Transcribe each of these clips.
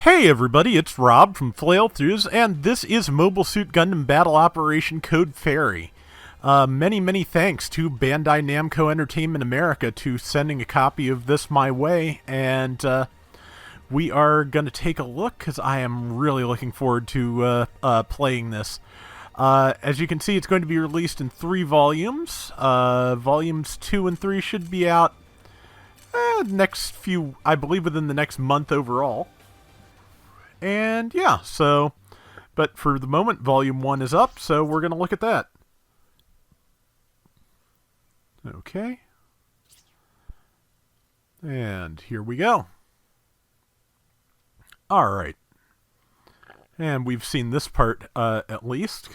Hey everybody, it's Rob from Flailthroughs, and this is Mobile Suit Gundam Battle Operation Code Fairy. Many thanks to Bandai Namco Entertainment America to sending a copy of this my way, and we are going to take a look because I am really looking forward to playing this. As you can see, it's going to be released in 3 volumes. Volumes 2 and 3 should be out next few, I believe within the next month overall. And yeah, so, but for the moment, Volume 1 is up, so we're going to look at that. Okay. And here we go. Alright. And we've seen this part, at least.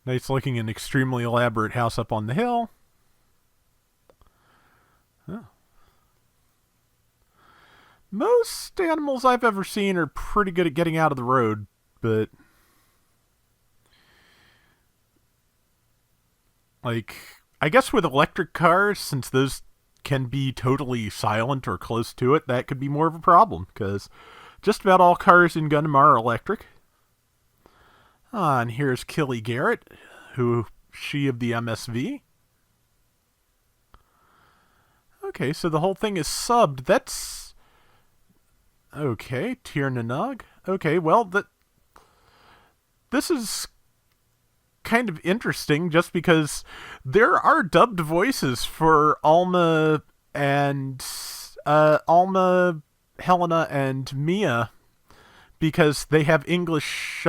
Nice looking and extremely elaborate house up on the hill. Huh. Most animals I've ever seen are pretty good at getting out of the road, but like, I guess with electric cars, since those can be totally silent or close to it, that could be more of a problem, because just about all cars in Gundam are electric. And here's Killy Garrett, she of the MSV. Okay, so the whole thing is subbed. That's okay. Tir Nanug. Okay, well, this is kind of interesting just because there are dubbed voices for Alma and Alma, Helena, and Mia because they have English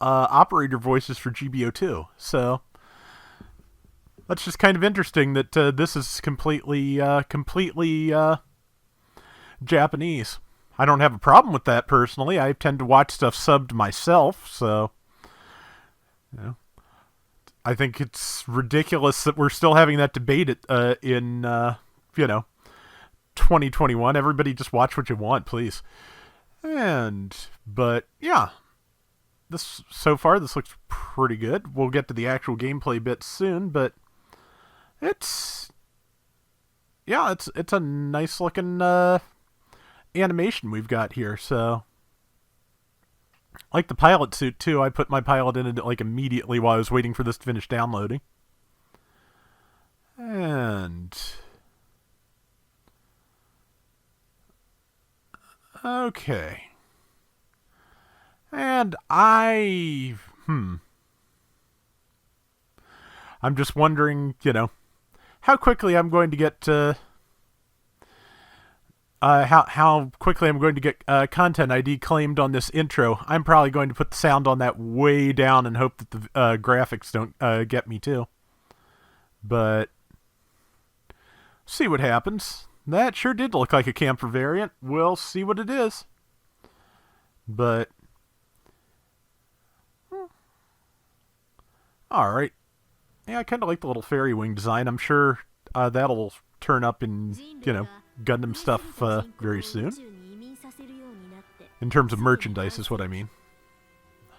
operator voices for GBO2. So that's just kind of interesting that this is completely Japanese. I don't have a problem with that personally. I tend to watch stuff subbed myself, so you know, I think it's ridiculous that we're still having that debate in 2021. Everybody just watch what you want, please. But yeah, so far this looks pretty good. We'll get to the actual gameplay bit soon, but it's a nice looking animation we've got here. So, like the pilot suit too. I put my pilot in it like immediately while I was waiting for this to finish downloading. And okay. And I'm just wondering, how quickly I'm going to get how quickly I'm going to get content ID claimed on this intro. I'm probably going to put the sound on that way down and hope that the graphics don't get me too. But see what happens. That sure did look like a camper variant. We'll see what it is. But alright. Yeah, I kind of like the little fairy wing design. I'm sure that'll turn up in, Gundam stuff very soon. In terms of merchandise is what I mean.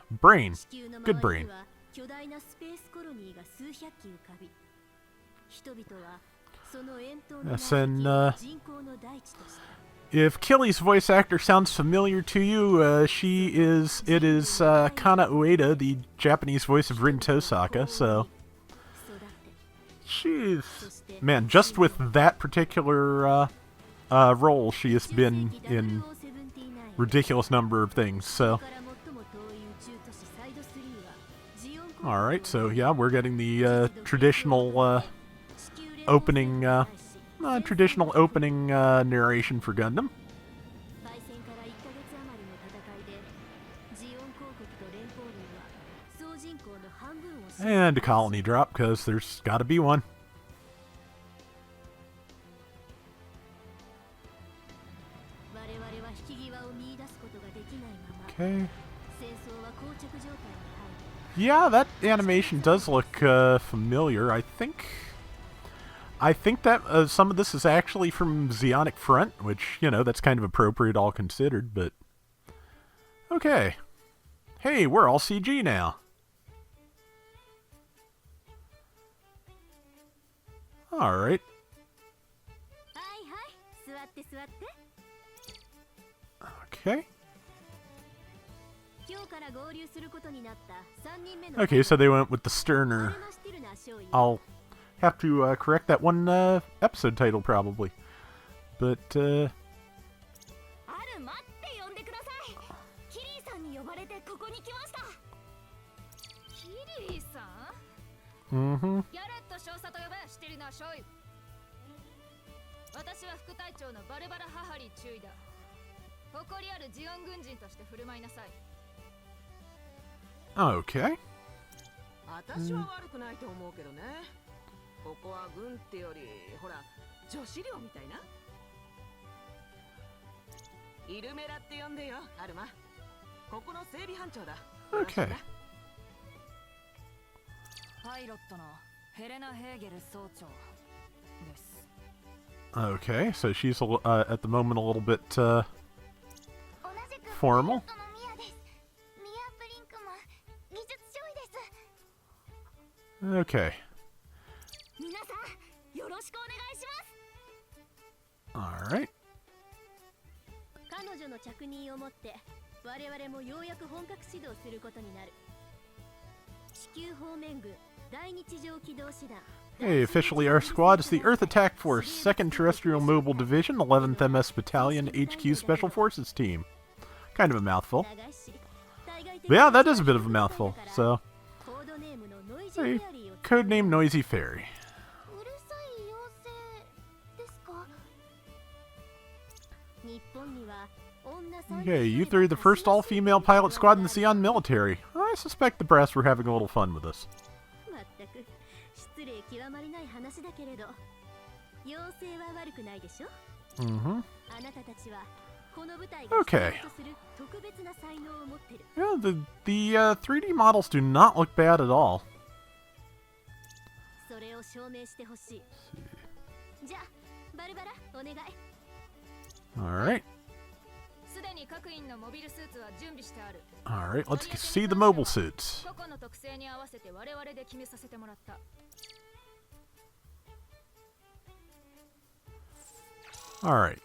Brain. Good brain. Yes, and if Killy's voice actor sounds familiar to you, it is Kana Ueda, the Japanese voice of Rin Tosaka, so man, just with that particular role, she has been in ridiculous number of things, so alright, so yeah, we're getting the traditional opening narration for Gundam. And a colony drop, because there's got to be one. Okay. Yeah, that animation does look familiar. I think that some of this is actually from Zeonic Front, which, that's kind of appropriate all considered, but okay. Hey, we're all CG now. Alright. Okay. Okay, so they went with the sterner. I'll have to correct that one episode title probably. But, mm-hmm. Okay. 私は悪くないと思うけどね。ここは軍ってより、ほら、女子寮みたいな。イルメラって呼んでよ、アルマ。ここの整備班長だ。Okay. パイロットのヘレナ・ヘーゲル総長です。 Okay, so she's at the moment a little bit formal. Okay. Alright. 彼女の着任をもって我々もようやく本格始動することになる。地球方面軍第二地上機動師団 Hey, officially our squad is the Earth Attack Force, 2nd Terrestrial Mobile Division, 11th MS Battalion, HQ Special Forces Team. Kind of a mouthful. But yeah, that is a bit of a mouthful, so... Hey, codename Noisy Fairy. Okay, you three are the first all-female pilot squad in the Zeon military. I suspect the brass were having a little fun with us. Mm-hmm. Okay. Yeah, the 3D models do not look bad at all. Alright. Alright, let's see the mobile suits. Alright.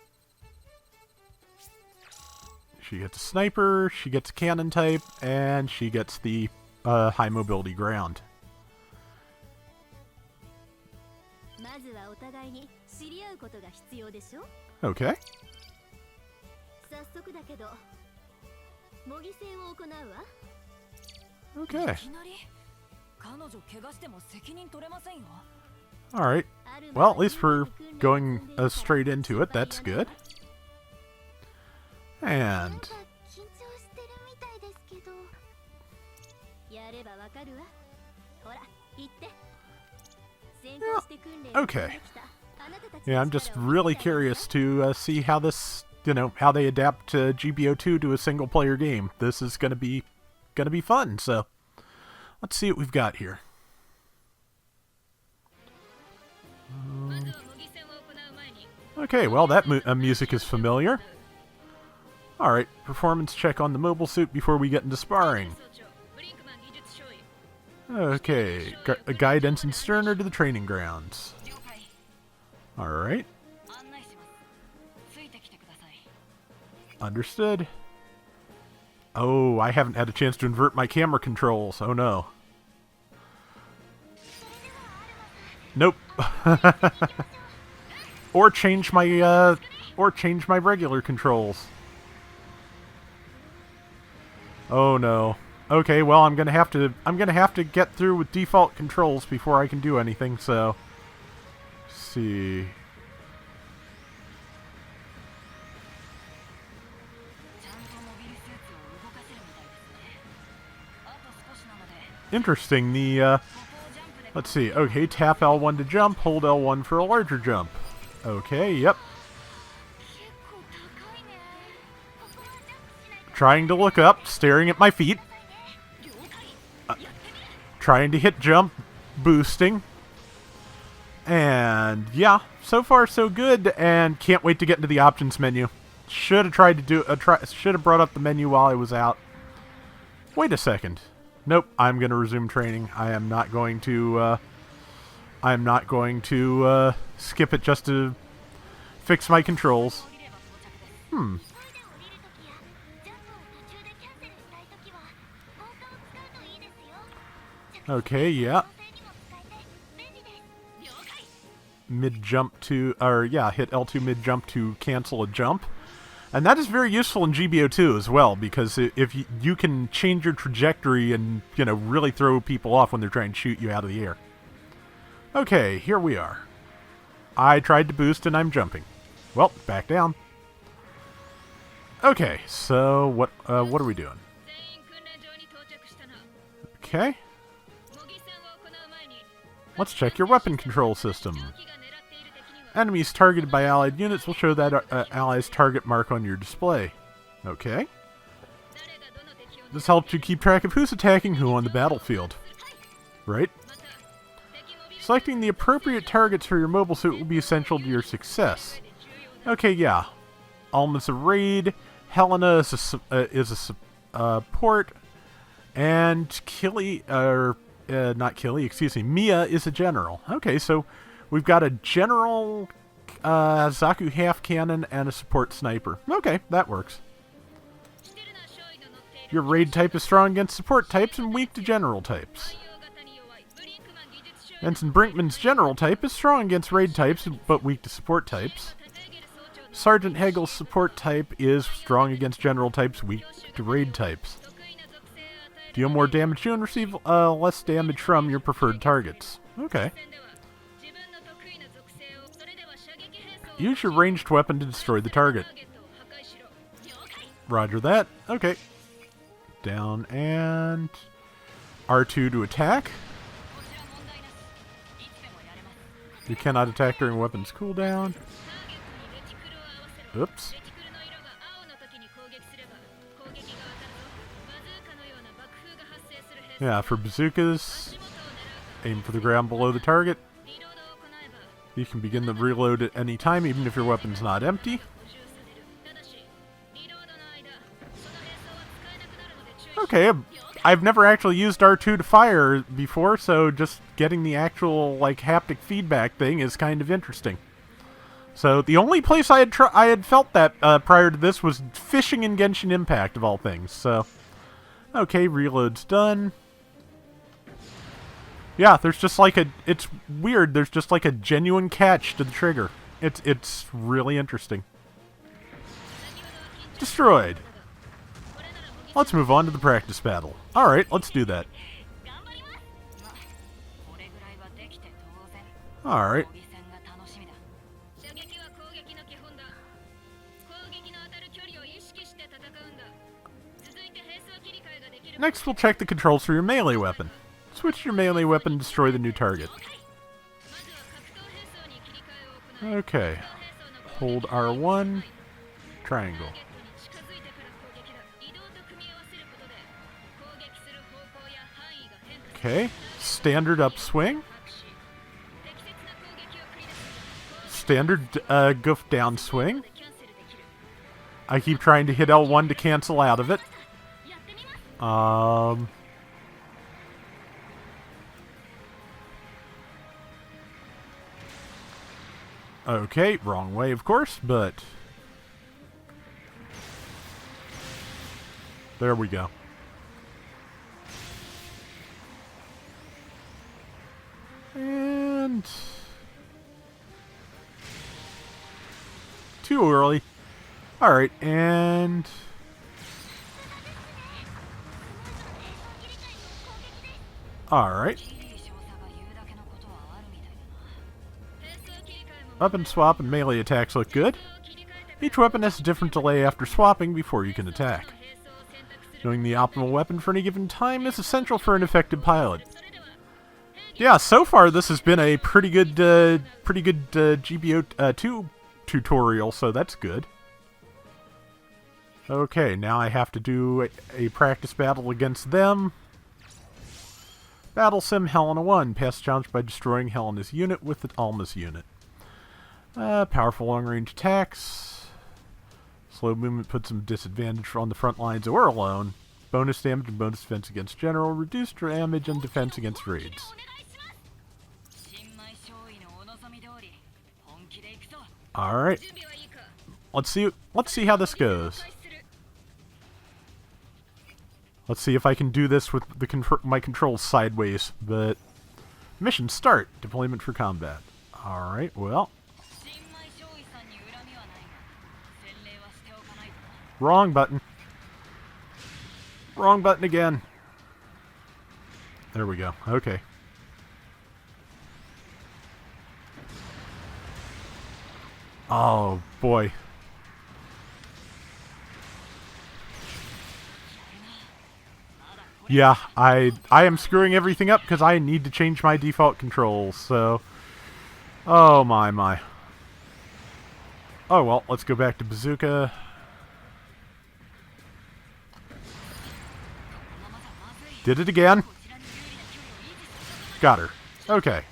She gets a sniper, she gets a cannon type, and she gets the high mobility ground. Okay. Okay. Alright. Well, at least we're going straight into it. That's good. And... okay. Yeah, I'm just really curious to see how this, how they adapt GBO2 to a single-player game. This is gonna be fun. So, let's see what we've got here. Okay, well, that music is familiar. Alright, performance check on the mobile suit before we get into sparring. Okay, guide Ensign Sterner to the training grounds. Alright. Understood. Oh, I haven't had a chance to invert my camera controls. Oh no. Nope. Or change my regular controls. Oh no. Okay, well I'm gonna have to get through with default controls before I can do anything, so let's see. Interesting, let's see, okay, tap L1 to jump, hold L1 for a larger jump. Okay, yep. Trying to look up, staring at my feet. Trying to hit jump, boosting. And yeah, so far so good, and can't wait to get into the options menu. Should have tried to do should have brought up the menu while I was out. Wait a second. Nope, I'm going to resume training. I am not going to I'm not going to skip it just to fix my controls. Okay, yeah. Mid-jump to... Or, yeah, hit L2 mid-jump to cancel a jump. And that is very useful in GBO2 as well, because if you can change your trajectory and, you know, really throw people off when they're trying to shoot you out of the air. Okay, here we are. I tried to boost and I'm jumping. Well, back down. Okay, so what are we doing? Okay. Let's check your weapon control system. Enemies targeted by allied units will show that ally's target mark on your display. Okay. This helps you keep track of who's attacking who on the battlefield. Right? Selecting the appropriate targets for your mobile suit will be essential to your success. Okay, yeah. Alma's a raid, Helena is a support, and Mia is a general. Okay, so we've got a general, Zaku half cannon, and a support sniper. Okay, that works. Your raid type is strong against support types and weak to general types. Ensign Brinkman's general type is strong against raid types, but weak to support types. Sergeant Hegel's support type is strong against general types, weak to raid types. Deal more damage to and receive less damage from your preferred targets. Okay. Use your ranged weapon to destroy the target. Roger that. Okay. Down and R2 to attack. You cannot attack during weapons cooldown. Oops. Yeah, for bazookas, aim for the ground below the target. You can begin the reload at any time, even if your weapon's not empty. Okay, I've never actually used R2 to fire before, so just getting the actual, like, haptic feedback thing is kind of interesting. So the only place I had felt that prior to this was fishing in Genshin Impact, of all things. So, okay, reload's done. Yeah, there's just like it's weird. There's just like a genuine catch to the trigger. It's really interesting. Destroyed. Let's move on to the practice battle. All right, let's do that. All right. Next, we'll check the controls for your melee weapon. Switch your melee weapon to destroy the new target. Okay. Hold R1. Triangle. Okay. Standard upswing. Standard goof downswing. I keep trying to hit L1 to cancel out of it. Okay, wrong way, of course, but there we go. And too early. All right, and all right. Weapon swap and melee attacks look good. Each weapon has a different delay after swapping before you can attack. Knowing the optimal weapon for any given time is essential for an effective pilot. Yeah, so far this has been a pretty good GBO2 tutorial, so that's good. Okay, now I have to do a practice battle against them. Battle Sim Helena 1. Pass challenge by destroying Helena's unit with the Alma's unit. Powerful long-range attacks. Slow movement puts some disadvantage on the front lines or alone. Bonus damage and bonus defense against general. Reduced damage and defense against raids. Alright. Let's see how this goes. Let's see if I can do this with my controls sideways, but... Mission start. Deployment for combat. Alright, well... Wrong button. Wrong button again. There we go. Okay. Oh, boy. Yeah, I am screwing everything up because I need to change my default controls, so... Oh, my. Oh, well, let's go back to Bazooka. Did it again. Got her. Okay.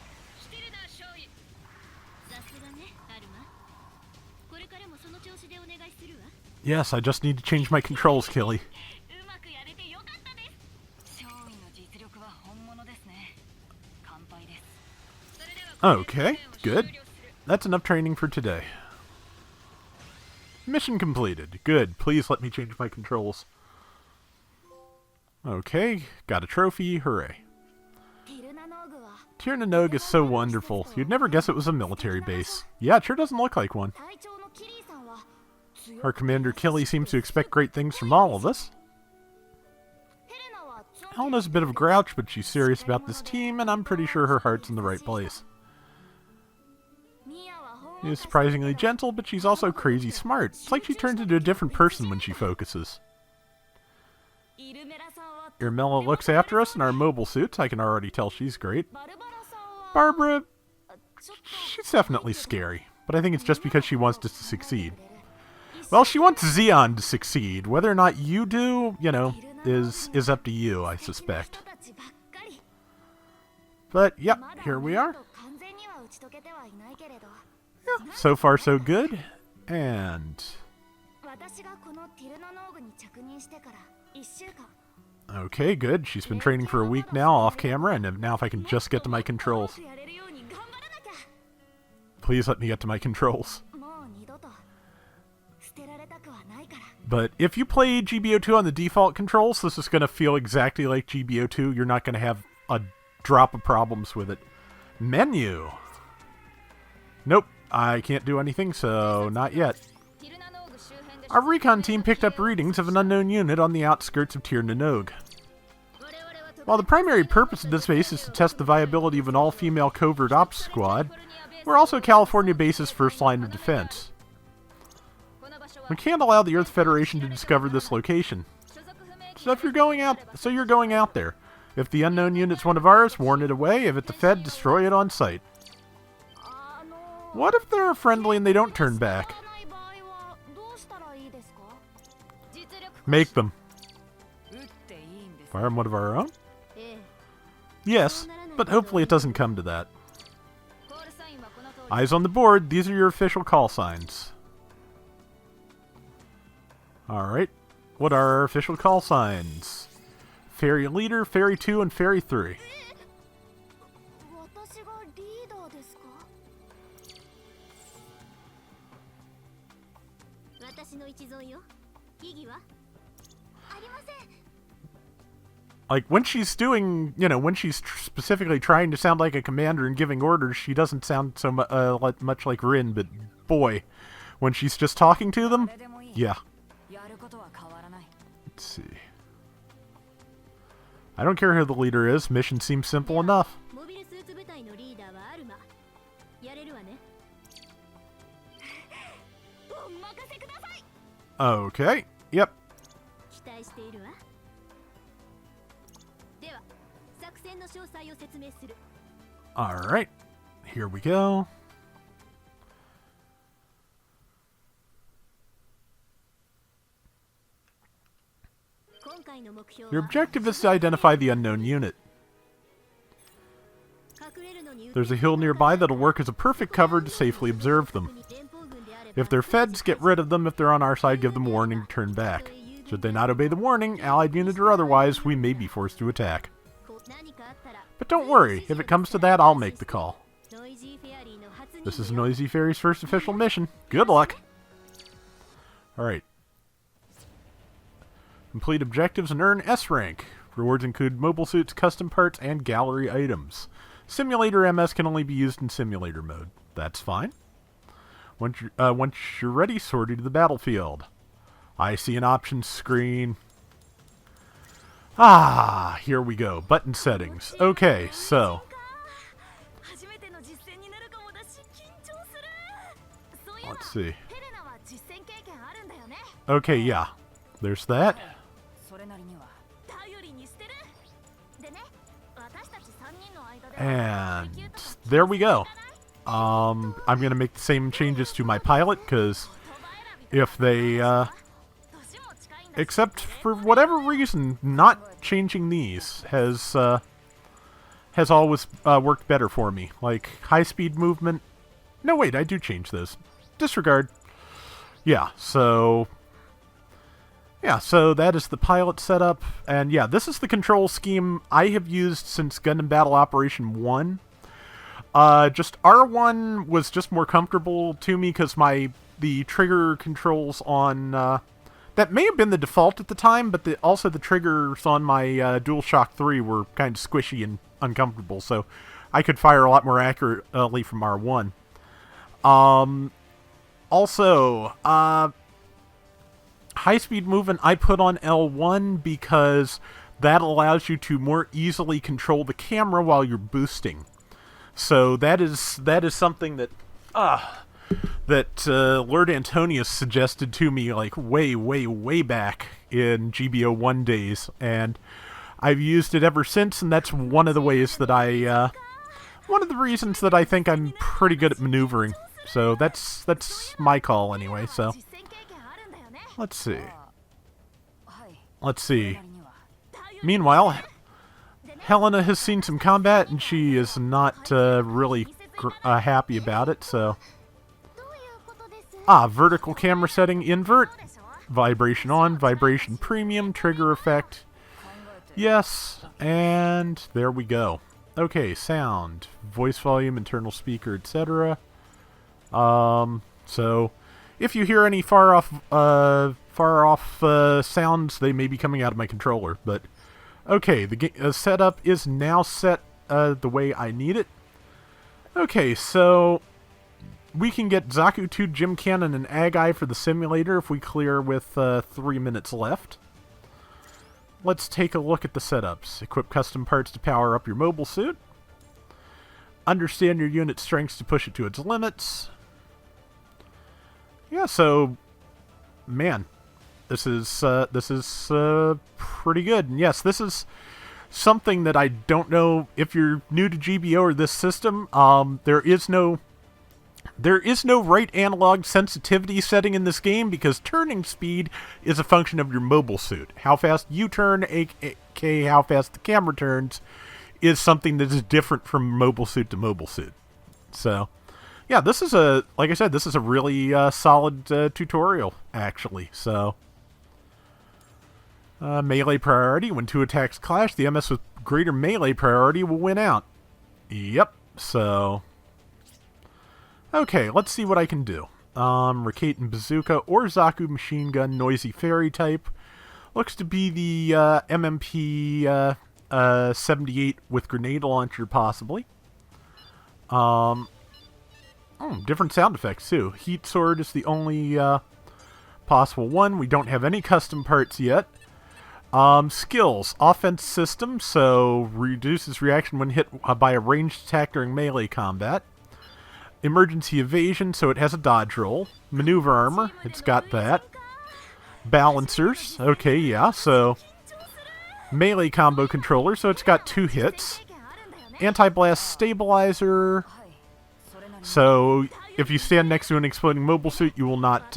Yes, I just need to change my controls, Killy. Okay, good. That's enough training for today. Mission completed. Good. Please let me change my controls. Okay, got a trophy. Hooray. Tirnanog is so wonderful. You'd never guess it was a military base. Yeah, it sure doesn't look like one. Our commander Killy seems to expect great things from all of us. Helena's a bit of a grouch, but she's serious about this team, and I'm pretty sure her heart's in the right place. She's surprisingly gentle, but she's also crazy smart. It's like she turns into a different person when she focuses. Irmela looks after us in our mobile suits. I can already tell she's great. Barbara... she's definitely scary, but I think it's just because she wants us to succeed. Well, she wants Zeon to succeed. Whether or not you do, you know, is up to you, I suspect. But, yep, here we are. Yeah, so far so good. And... okay, good. She's been training for a week now, off camera, and now if I can just get to my controls. Please let me get to my controls. But if you play GBO2 on the default controls, this is going to feel exactly like GBO2. You're not going to have a drop of problems with it. Menu. Nope, I can't do anything, so not yet. Our recon team picked up readings of an unknown unit on the outskirts of Tirnanog. While the primary purpose of this base is to test the viability of an all-female covert ops squad, we're also California base's first line of defense. We can't allow the Earth Federation to discover this location. So you're going out there. If the unknown unit's one of ours, warn it away. If it's a Fed, destroy it on sight. What if they're friendly and they don't turn back? Make them. Fire one of our own? Yes, but hopefully it doesn't come to that. Eyes on the board, these are your official call signs. Alright, what are our official call signs? Fairy Leader, Fairy 2, and Fairy 3. Like, when she's doing, you know, when she's specifically trying to sound like a commander and giving orders, she doesn't sound so much like Rin, but boy, when she's just talking to them, yeah. Let's see. I don't care who the leader is, mission seems simple enough. Okay, yep. Alright, here we go. Your objective is to identify the unknown unit. There's a hill nearby that'll work as a perfect cover to safely observe them. If they're feds, get rid of them. If they're on our side, give them a warning to turn back. Should they not obey the warning, allied unit or otherwise, we may be forced to attack. But don't worry, if it comes to that, I'll make the call. This is Noisy Fairy's first official mission. Good luck. Alright. Complete objectives and earn S rank. Rewards include mobile suits, custom parts, and gallery items. Simulator MS can only be used in simulator mode. That's fine. Once you're ready, sortie to the battlefield. I see an options screen. Ah, here we go. Button settings. Okay, so... let's see. Okay, yeah. There's that. And there we go. I'm going to make the same changes to my pilot, because if they... except for whatever reason, not changing these has always worked better for me. Like, high-speed movement... No, wait, I do change those. Disregard. Yeah, so... yeah, so that is the pilot setup. And yeah, this is the control scheme I have used since Gundam Battle Operation 1. Just R1 was just more comfortable to me because the trigger controls on... that may have been the default at the time, but also the triggers on my DualShock 3 were kind of squishy and uncomfortable, so I could fire a lot more accurately from R1. Also, high-speed movement I put on L1 because that allows you to more easily control the camera while you're boosting. So that is something that Lord Antonius suggested to me like way back in GBO 1 days, and I've used it ever since, and that's one of the ways that one of the reasons that I think I'm pretty good at maneuvering. So that's my call anyway, so let's see. Meanwhile, Helena has seen some combat, and she is not really happy about it, so... vertical camera setting, invert. Vibration on, vibration premium, trigger effect. Yes, and there we go. Okay, sound, voice volume, internal speaker, etc. So, if you hear any far off sounds, they may be coming out of my controller, but... okay, the setup is now set the way I need it. Okay, so we can get Zaku 2, Gym Cannon, and Agai for the simulator if we clear with 3 minutes left. Let's take a look at the setups. Equip custom parts to power up your mobile suit. Understand your unit's strengths to push it to its limits. Yeah, so, man, this is pretty good. And yes, this is something that I don't know if you're new to GBO or this system. There is no right analog sensitivity setting in this game because turning speed is a function of your mobile suit. How fast you turn, aka how fast the camera turns, is something that is different from mobile suit to mobile suit. So, yeah, this is like I said, this is a really solid tutorial, actually. So, melee priority. When two attacks clash, the MS with greater melee priority will win out. Yep, so... okay, let's see what I can do. Rakaten Bazooka or Zaku Machine Gun, Noisy Fairy type. Looks to be the MMP 78 with grenade launcher, possibly. Different sound effects, too. Heat Sword is the only possible one. We don't have any custom parts yet. Skills. Offense system, so reduces reaction when hit by a ranged attack during melee combat. Emergency evasion, so it has a dodge roll. Maneuver armor, it's got that. Balancers, okay, yeah, so... melee combo controller, so it's got 2 hits. Anti-blast stabilizer, so if you stand next to an exploding mobile suit, you will not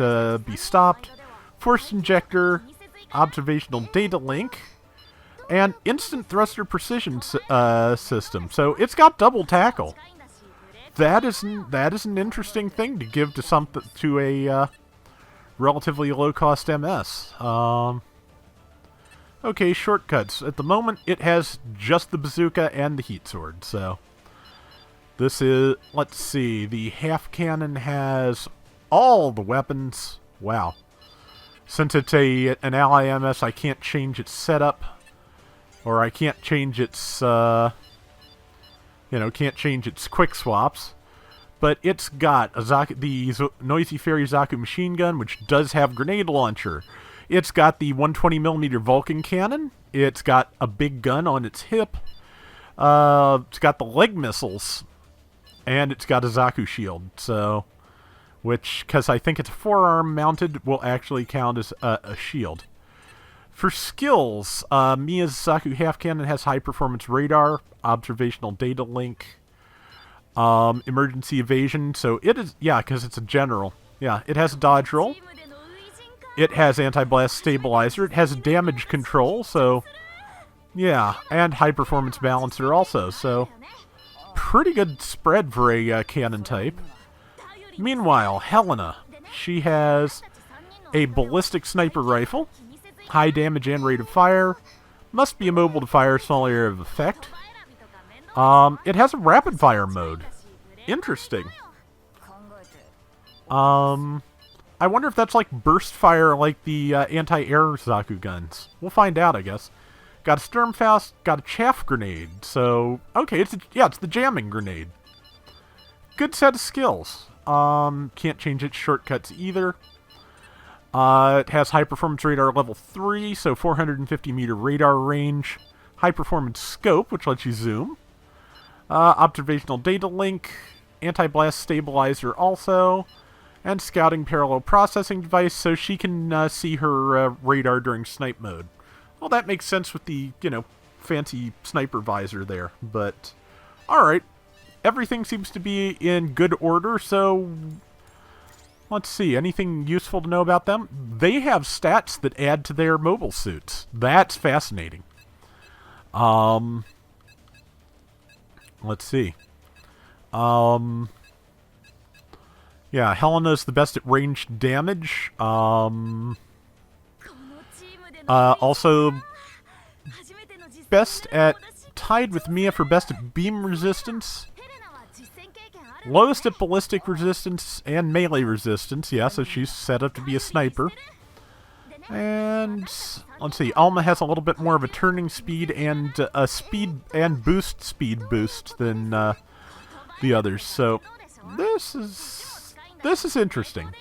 be stopped. Force injector, observational data link, and instant thruster precision system. So it's got double tackle. That is an interesting thing to give to a relatively low-cost MS. Okay, shortcuts. At the moment, it has just the bazooka and the heat sword. So, This is, let's see, the half cannon has all the weapons. Wow. Since it's an ally MS, I can't change its setup. Or I can't change its, can't change its quick swaps. But it's got the Noisy Fairy Zaku machine gun, which does have grenade launcher. It's got the 120mm Vulcan cannon. It's got a big gun on its hip. It's got the leg missiles. And it's got a Zaku shield. So, which, because I think it's forearm mounted, will actually count as a shield. For skills, Mia's Zaku half cannon has high performance radar, observational data link, emergency evasion. So it is, yeah, because it's a general. Yeah, it has a dodge roll. It has anti-blast stabilizer. It has damage control. So, yeah, and high performance balancer also. So, pretty good spread for a cannon type. Meanwhile, Helena, she has a ballistic sniper rifle, high damage and rate of fire, must be immobile to fire, small area of effect. It has a rapid fire mode. Interesting. I wonder if that's like burst fire like the anti-air Zaku guns. We'll find out, I guess. Got a Sturmfaust, got a chaff grenade. So, okay, it's the jamming grenade. Good set of skills. Can't change its shortcuts either. It has high performance radar level 3, so 450 meter radar range. High performance scope, which lets you zoom. Observational data link. Anti-blast stabilizer also. And scouting parallel processing device, so she can see her radar during snipe mode. Well, that makes sense with the, fancy sniper visor there. But, alright. Everything seems to be in good order, so let's see. Anything useful to know about them? They have stats that add to their mobile suits. That's fascinating. Let's see. Yeah, Helena's the best at ranged damage. Also, best at, tied with Mia for best at beam resistance. Lowest at ballistic resistance and melee resistance. Yeah, so she's set up to be a sniper. And let's see, Alma has a little bit more of a turning speed and a speed and boost speed boost than the others. So this is interesting.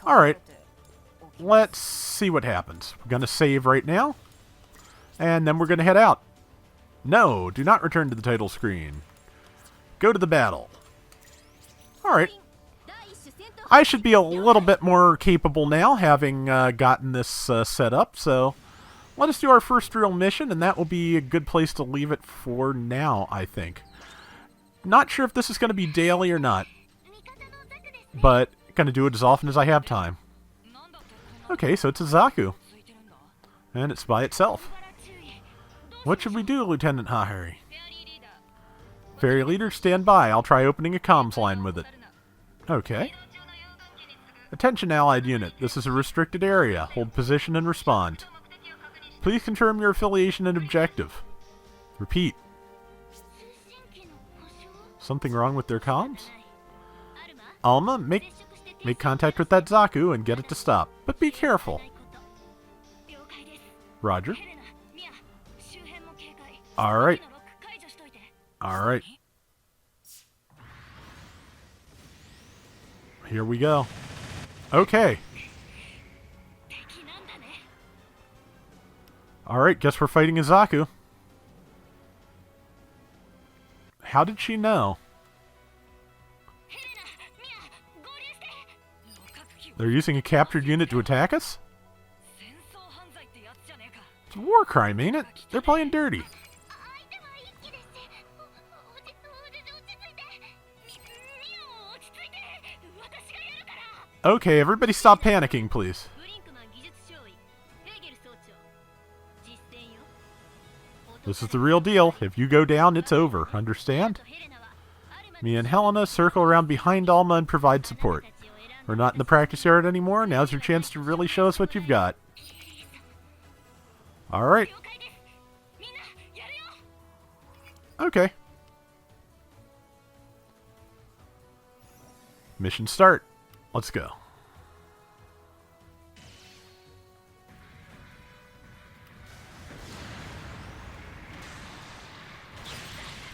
All right, let's see what happens. We're gonna save right now, and then we're gonna head out. No, do not return to the title screen. Go to the battle. Alright. I should be a little bit more capable now, having gotten this set up, so let us do our first real mission, and that will be a good place to leave it for now, I think. Not sure if this is going to be daily or not, but going to do it as often as I have time. Okay, so it's a Zaku, and it's by itself. What should we do, Lieutenant Hahari? Fairy leader, stand by. I'll try opening a comms line with it. Okay. Attention, allied unit. This is a restricted area. Hold position and respond. Please confirm your affiliation and objective. Repeat. Something wrong with their comms? Alma, make contact with that Zaku and get it to stop. But be careful. Roger. Alright. Alright. Here we go. Okay. Alright, guess we're fighting a Zaku. How did she know? They're using a captured unit to attack us? It's a war crime, ain't it? They're playing dirty. Okay, everybody stop panicking, please. This is the real deal. If you go down, it's over. Understand? Me and Helena circle around behind Alma and provide support. We're not in the practice yard anymore. Now's your chance to really show us what you've got. Alright. Okay. Mission start. Let's go.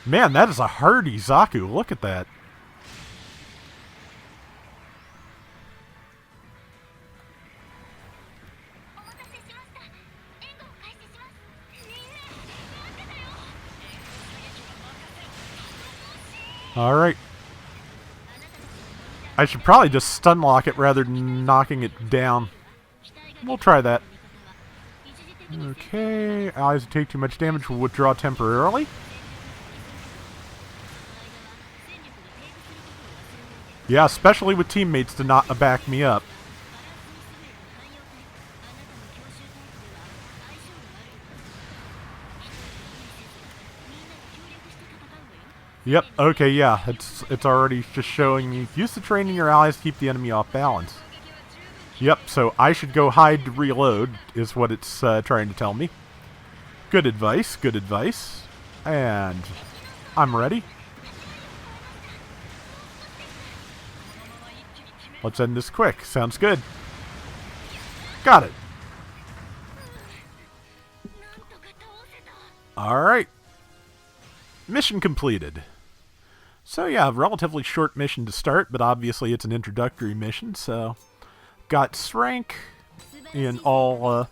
Man, that is a hardy Zaku. Look at that. Alright. I should probably just stun lock it rather than knocking it down. We'll try that. Okay, allies that take too much damage will withdraw temporarily. Yeah, especially with teammates to not back me up. Yep, okay, yeah, it's already just showing you. Use the training your allies to keep the enemy off balance. Yep, so I should go hide to reload, is what it's trying to tell me. Good advice, good advice. And I'm ready. Let's end this quick. Sounds good. Got it. Alright. Mission completed. So yeah, relatively short mission to start, but obviously it's an introductory mission, so... Got rank in all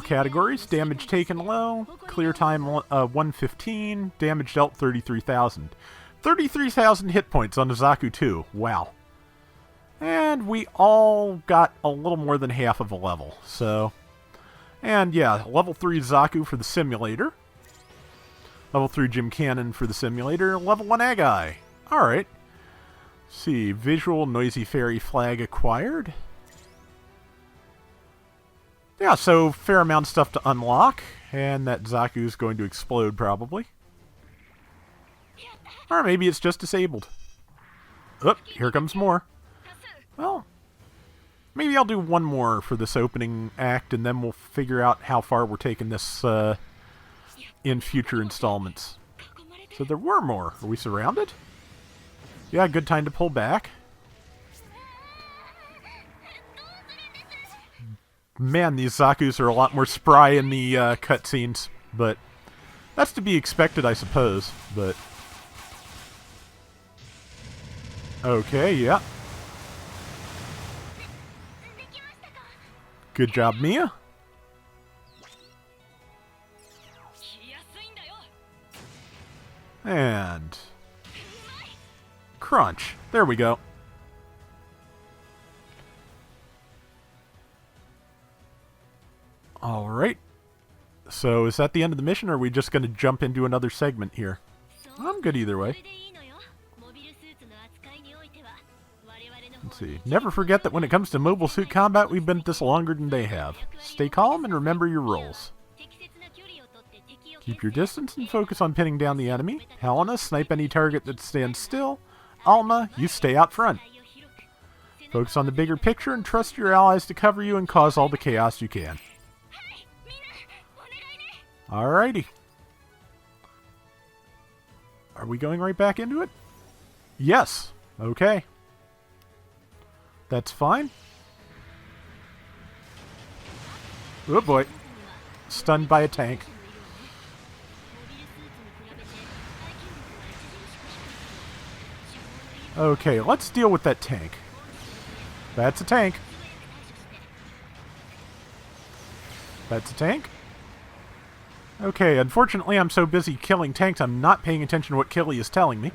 categories. Damage taken low. Clear time 115. Damage dealt 33,000. 33,000 hit points on the Zaku 2. Wow. And we all got a little more than half of a level. So, and yeah, level 3 Zaku for the simulator. Level 3 Jim Cannon for the simulator. Level 1 Agai. Alright. See, visual noisy fairy flag acquired. Yeah, so fair amount of stuff to unlock. And that Zaku's going to explode probably. Or maybe it's just disabled. Oh, here comes more. Well, maybe I'll do one more for this opening act, and then we'll figure out how far we're taking this in future installments. So there were more. Are we surrounded? Yeah, good time to pull back. Man, these Zakus are a lot more spry in the cutscenes, but that's to be expected, I suppose. But okay, yeah. Good job, Mia. And crunch. There we go. Alright. So is that the end of the mission, or are we just going to jump into another segment here? I'm good either way. Let's see. Never forget that when it comes to mobile suit combat, we've been at this longer than they have. Stay calm and remember your roles. Keep your distance and focus on pinning down the enemy. Helena, snipe any target that stands still. Alma, you stay out front. Focus on the bigger picture and trust your allies to cover you and cause all the chaos you can. Alrighty. Are we going right back into it? Yes. Okay. That's fine. Oh boy. Stunned by a tank. Okay, let's deal with that tank. That's a tank. That's a tank. Okay, unfortunately I'm so busy killing tanks I'm not paying attention to what Killy is telling me.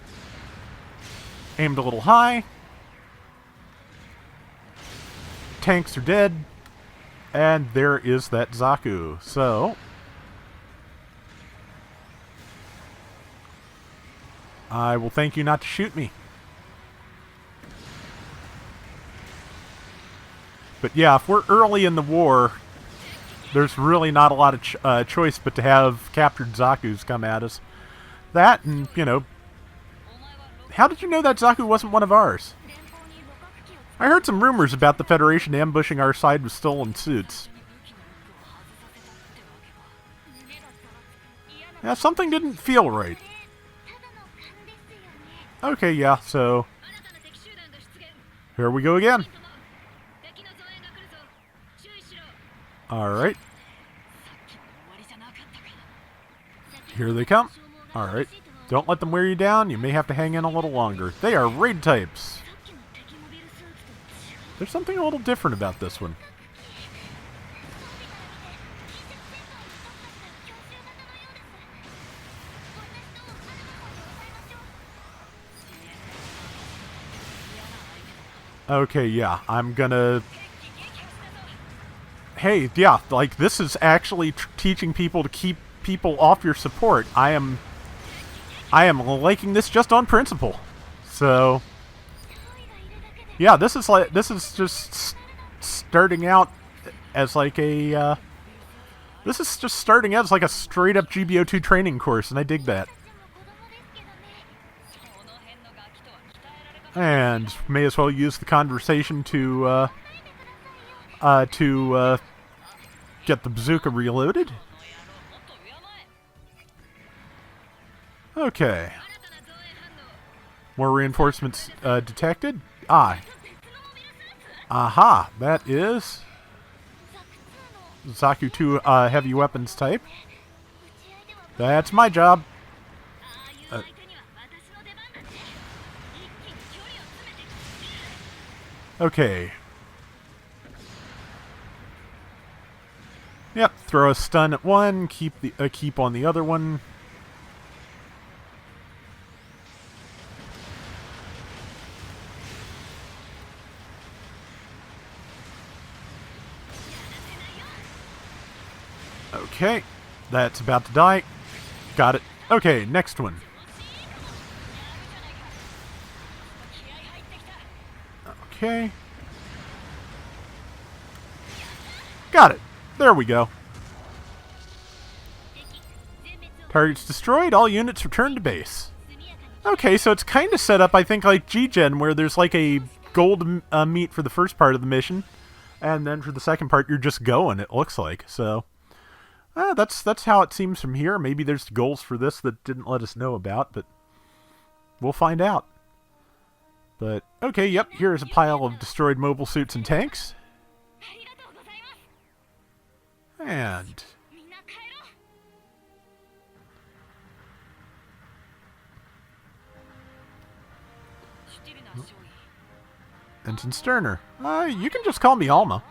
Aimed a little high. Tanks are dead. And there is that Zaku. So I will thank you not to shoot me. But yeah, if we're early in the war, there's really not a lot of choice but to have captured Zakus come at us. That and, you know... How did you know that Zaku wasn't one of ours? I heard some rumors about the Federation ambushing our side with stolen suits. Yeah, something didn't feel right. Okay, yeah, so... Here we go again. Alright. Here they come. Alright. Don't let them wear you down. You may have to hang in a little longer. They are raid types. There's something a little different about this one. Okay, yeah, I'm gonna... Hey, yeah, like, this is actually teaching people to keep people off your support. I am liking this just on principle. So... yeah, this is just starting out as like a, this is just starting out as like a straight-up GBO2 training course, and I dig that. And may as well use the conversation to get the bazooka reloaded. Okay. More reinforcements detected. Ah. Aha, that is Zaku 2 heavy weapons type. That's my job. Okay. Yep, throw a stun at one, keep on the other one. Okay, that's about to die. Got it. Okay, next one. Okay. Got it. There we go. Targets destroyed, all units return to base. Okay, so it's kind of set up, I think, like G-Gen, where there's like a gold meat for the first part of the mission, and then for the second part, you're just going, it looks like. So, that's how it seems from here. Maybe there's goals for this that didn't let us know about, but we'll find out. But, okay, yep, here's a pile of destroyed mobile suits and tanks. And... Ensign Sterner. You can just call me Alma.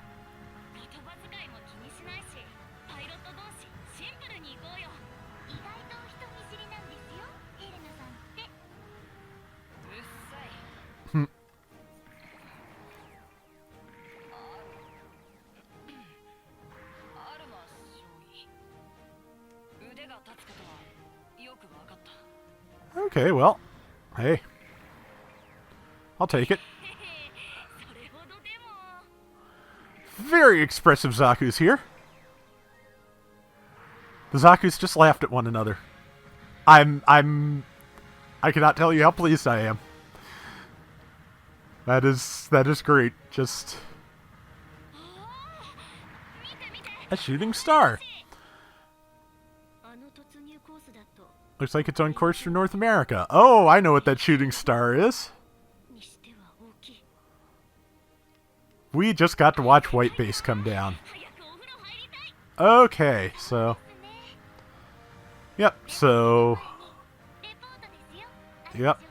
Okay, well, hey. I'll take it. Very expressive Zaku's here. The Zaku's just laughed at one another. I cannot tell you how pleased I am. That is great. Just a shooting star. Looks like it's on course for North America. Oh, I know what that shooting star is. We just got to watch White Base come down. Okay, so... Yep, so... Yep.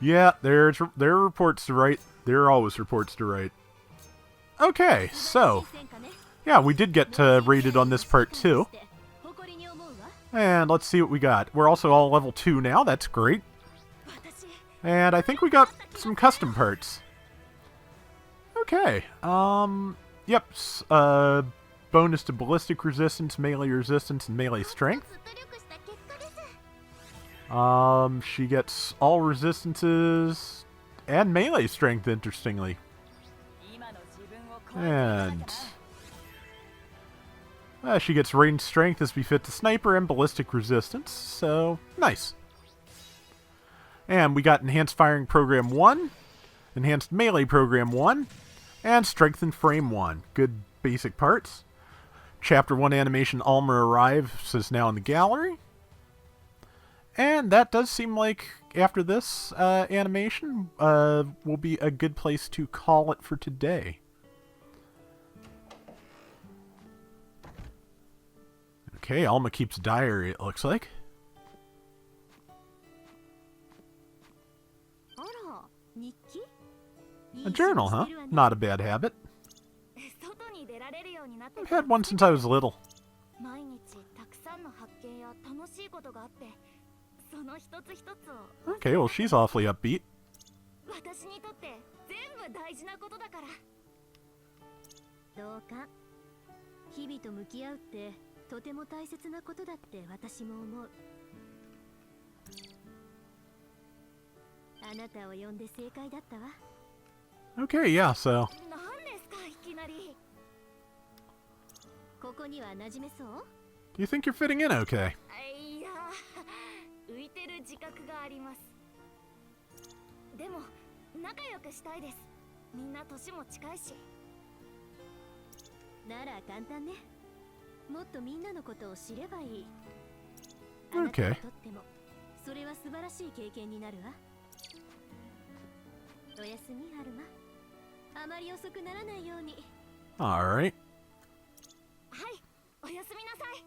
Yeah, there are reports to write. There are always reports to write. Okay, so... Yeah, we did get rated on this part too. And let's see what we got. We're also all level 2 now, that's great. And I think we got some custom parts. Okay. Yep. Bonus to ballistic resistance, melee resistance, and melee strength. She gets all resistances and melee strength, interestingly. And she gets range strength as befit the sniper and ballistic resistance. So, nice. And we got Enhanced Firing Program 1, Enhanced Melee Program 1, and Strengthened Frame 1. Good basic parts. Chapter 1 animation Alma arrives is now in the gallery. And that does seem like after this animation will be a good place to call it for today. Okay, Alma keeps a diary, it looks like. A journal, huh? Not a bad habit. I've had one since I was little. Okay, well, she's awfully upbeat. 同感。日々と向き合うってとても大切なことだって私も思う。あなたを呼んで正解だったわ。Okay, yeah, so. 何ですかいきなり。ここには馴染めそう？ Do you think you're fitting in okay? いや、浮いてる自覚があります。でも仲良くしたいです。みんな年も近いし。なら簡単ね。もっとみんなのことを知ればいい。あなたにとってもそれは素晴らしい経験になるわ。おやすみ、アルマ。あまり遅くならないように。Alright. はい、おやすみなさい。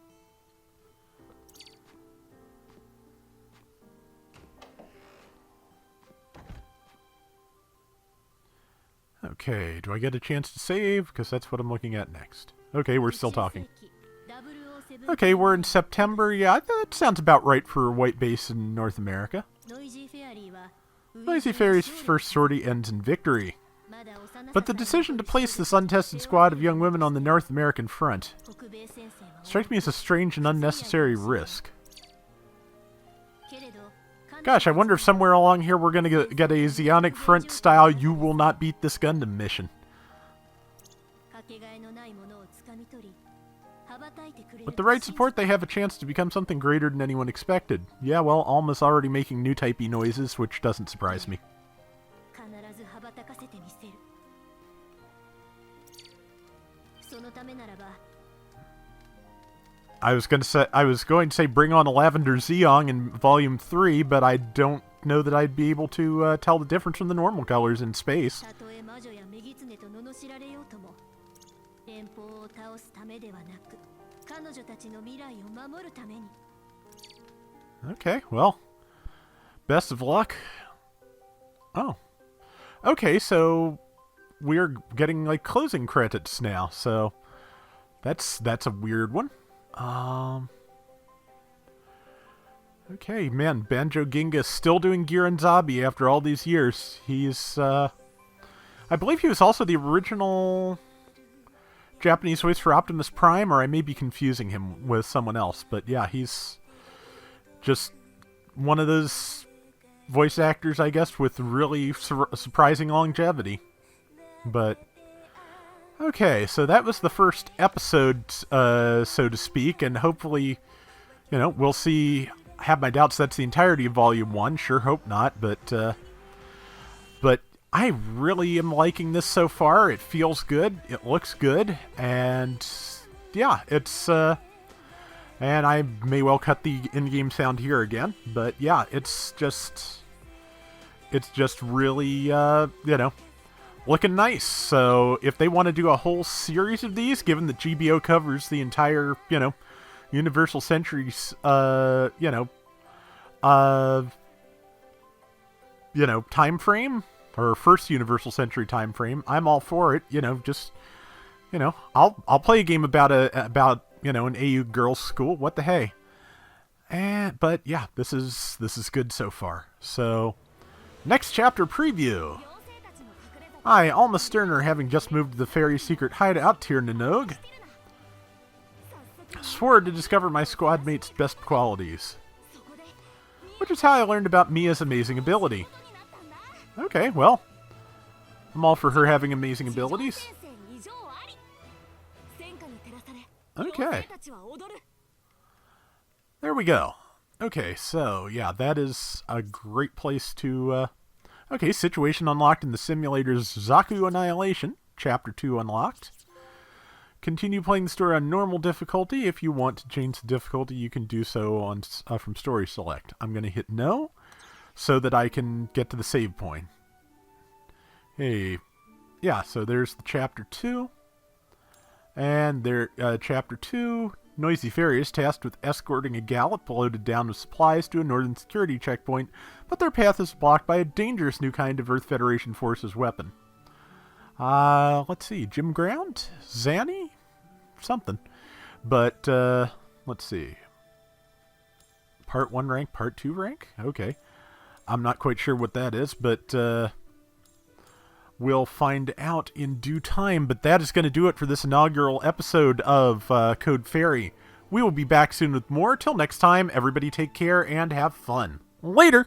Okay, do I get a chance to save? Because that's what I'm looking at next. Okay, we're still talking. Okay, we're in September. Yeah, that sounds about right for White Base in North America. Noisy Fairy's first sortie ends in victory. But the decision to place this untested squad of young women on the North American front strikes me as a strange and unnecessary risk. Gosh, I wonder if somewhere along here we're going to get a Zeonic Front style "You will not beat this Gundam" mission. With the right support, they have a chance to become something greater than anyone expected. Yeah, well, Alma's already making new typey noises, which doesn't surprise me. I was going to say bring on a Lavender Zeong in Volume 3, but I don't know that I'd be able to tell the difference from the normal colors in space. Okay, well, best of luck. Oh. Okay, so we're getting like closing credits now, so that's a weird one. Okay, man, Banjo Ginga still doing Giran Zabi after all these years. He's, I believe he was also the original Japanese voice for Optimus Prime, or I may be confusing him with someone else. But yeah, he's just one of those voice actors, I guess, with really surprising longevity. But okay, so that was the first episode, so to speak, and hopefully, you know, we'll see. I have my doubts that's the entirety of Volume 1. Sure hope not, but I really am liking this so far. It feels good. It looks good. And yeah, it's, and I may well cut the in-game sound here again, but yeah, it's just really, you know, looking nice. So if they want to do a whole series of these, given that GBO covers the entire, you know, Universal Century's, you know, time frame, or first Universal Century time frame, I'm all for it. You know, just, you know, I'll play a game about you know, an AU girls' school. What the hey? But yeah, this is good so far. So, next chapter preview. I, Alma Sterner, having just moved to the Fairy Secret Hideout Tir Nanog, swore to discover my squad mate's best qualities, which is how I learned about Mia's amazing ability. Okay, well, I'm all for her having amazing abilities. Okay. There we go. Okay, so, yeah, that is a great place to, okay, situation unlocked in the simulator's Zaku Annihilation, Chapter 2 unlocked. Continue playing the story on normal difficulty. If you want to change the difficulty, you can do so on from Story Select. I'm going to hit no. so that I can get to the save point. Hey, yeah, so there's the Chapter 2. And there, Chapter 2, Noisy Fairy is tasked with escorting a gallop loaded down with supplies to a northern security checkpoint, but their path is blocked by a dangerous new kind of Earth Federation Forces weapon. Let's see, Jim Ground? Zanny? Something. But, let's see. Part 1 rank, Part 2 rank? Okay. I'm not quite sure what that is, but, we'll find out in due time, but that is going to do it for this inaugural episode of Code Fairy. We will be back soon with more. Till next time, everybody take care and have fun. Later!